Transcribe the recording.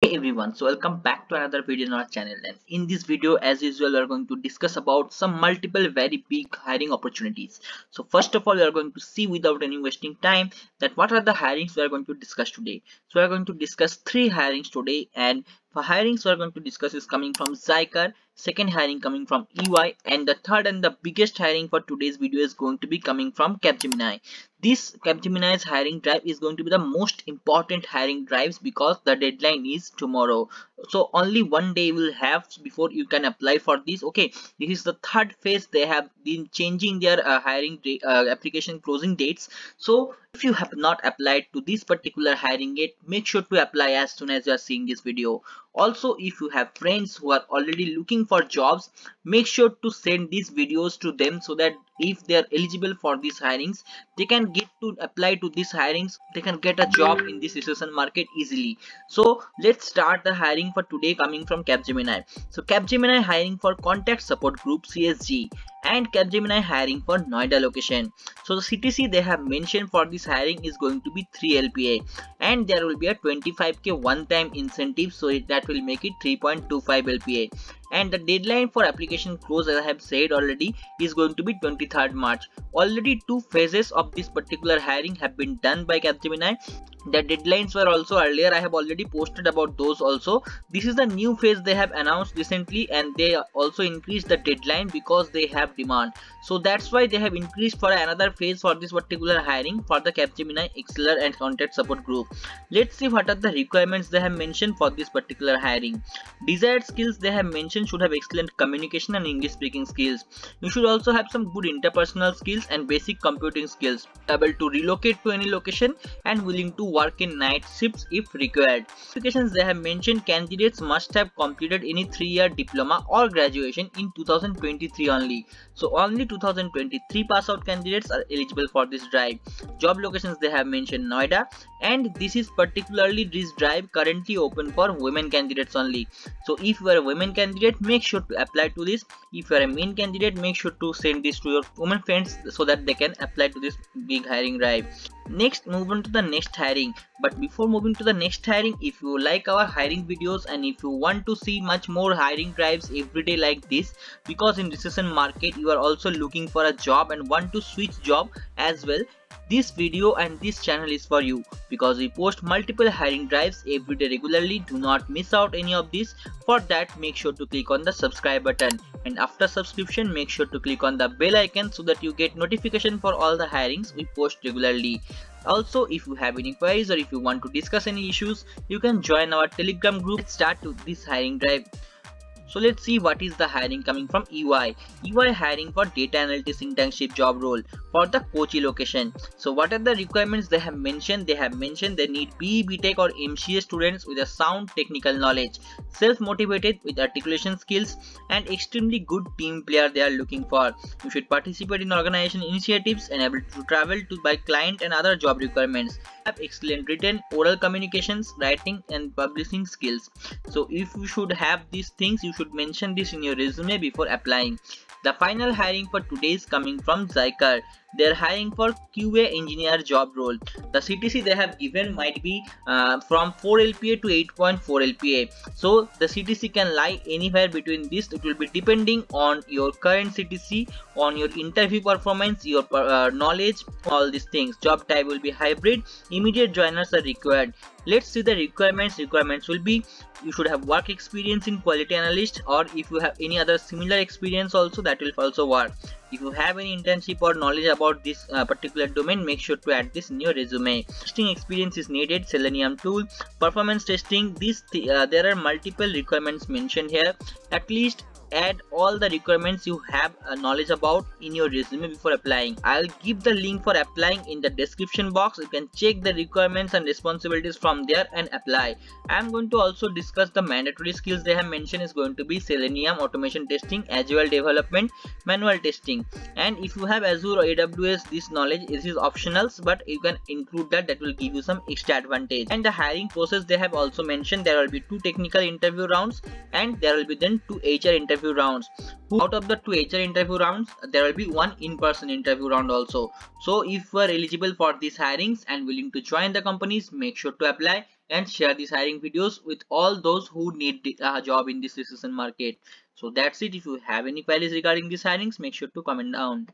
Hey everyone, so welcome back to another video on our channel. And in this video, as usual, we are going to discuss about some multiple very big hiring opportunities. So first of all, we are going to see without any wasting time that what are the hirings we are going to discuss today. So we are going to discuss three hirings today, and for hirings we are going to discuss is coming from Zykrr, second hiring coming from EY, and the third and the biggest hiring for today's video is going to be coming from Capgemini. This Capgemini's hiring drive is going to be the most important hiring drives because the deadline is tomorrow. So only one day will have before you can apply for this. Okay, this is the third phase. They have been changing their hiring application closing dates. So if you have not applied to this particular hiring yet, make sure to apply as soon as you are seeing this video. Also, if you have friends who are already looking for jobs, make sure to send these videos to them so that if they are eligible for these hirings, they can get to apply to these hirings. They can get a job in this recession market easily. So let's start the hiring for today coming from Capgemini. So Capgemini hiring for contact support group CSG and Capgemini hiring for Noida location. So the CTC they have mentioned for this hiring is going to be 3 LPA, and there will be a 25k one-time incentive, so that will make it 3.25 LPA. And the deadline for application close, as I have said already, is going to be 23rd March. Already two phases of this particular hiring have been done by Capgemini. The deadlines were also earlier. I have already posted about those also. This is the new phase they have announced recently, and they also increased the deadline because they have demand. So that's why they have increased for another phase for this particular hiring for the Capgemini Exceller and Contact Support Group. Let's see what are the requirements they have mentioned for this particular hiring. Desired skills they have mentioned should have excellent communication and English speaking skills. You should also have some good interpersonal skills and basic computing skills, able to relocate to any location and willing to work in night shifts if required. Qualifications they have mentioned, candidates must have completed any 3-year diploma or graduation in 2023 only. So only 2023 pass out candidates are eligible for this drive. Job locations they have mentioned Noida, and this is particularly this drive currently open for women candidates only. So if you are a women candidate, make sure to apply to this. If you are a men candidate, make sure to send this to your women friends so that they can apply to this big hiring drive. Next, move on to the next hiring. But before moving to the next hiring, if you like our hiring videos and if you want to see much more hiring drives every day like this, because in recession market you are also looking for a job and want to switch job as well, this video and this channel is for you, because we post multiple hiring drives every day regularly. Do not miss out any of this. For that, make sure to click on the subscribe button, and after subscription make sure to click on the bell icon so that you get notification for all the hirings we post regularly. Also, if you have any queries or if you want to discuss any issues, you can join our Telegram group. Let's start to this hiring drive. So let's see what is the hiring coming from EY. EY hiring for data analytics internship job role for the Kochi location. So what are the requirements they have mentioned? They have mentioned they need BE, BTech or MCA students with a sound technical knowledge, self-motivated with articulation skills, and extremely good team player they are looking for. You should participate in organization initiatives and able to travel to by client and other job requirements. Have excellent written, oral communications, writing and publishing skills. So if you should have these things, you should mention this in your resume before applying. The final hiring for today is coming from Zykrr. They are hiring for QA engineer job role. The CTC they have given might be from 4 LPA to 8.4 LPA. So the CTC can lie anywhere between this. It will be depending on your current CTC, on your interview performance, your knowledge, all these things. Job type will be hybrid. Immediate joiners are required. Let's see the requirements. Requirements will be, you should have work experience in quality analyst, or if you have any other similar experience also, that will also work. If you have any internship or knowledge about this particular domain, make sure to add this in your resume. Testing experience is needed. Selenium tool, performance testing. There are multiple requirements mentioned here. At least add all the requirements you have knowledge about in your resume before applying. I'll give the link for applying in the description box. You can check the requirements and responsibilities from there and apply. I'm going to also discuss the mandatory skills they have mentioned is going to be Selenium, automation testing, Agile development, manual testing. And if you have Azure or AWS, this knowledge is optionals, but you can include that. That will give you some extra advantage. And the hiring process they have also mentioned, there will be 2 technical interview rounds and there will be then 2 HR interview rounds. Out of the 2 HR interview rounds, there will be 1 in-person interview round also. So if you are eligible for these hirings and willing to join the companies, make sure to apply. and share these hiring videos with all those who need a job in this recession market. So that's it. If you have any queries regarding these hirings, make sure to comment down.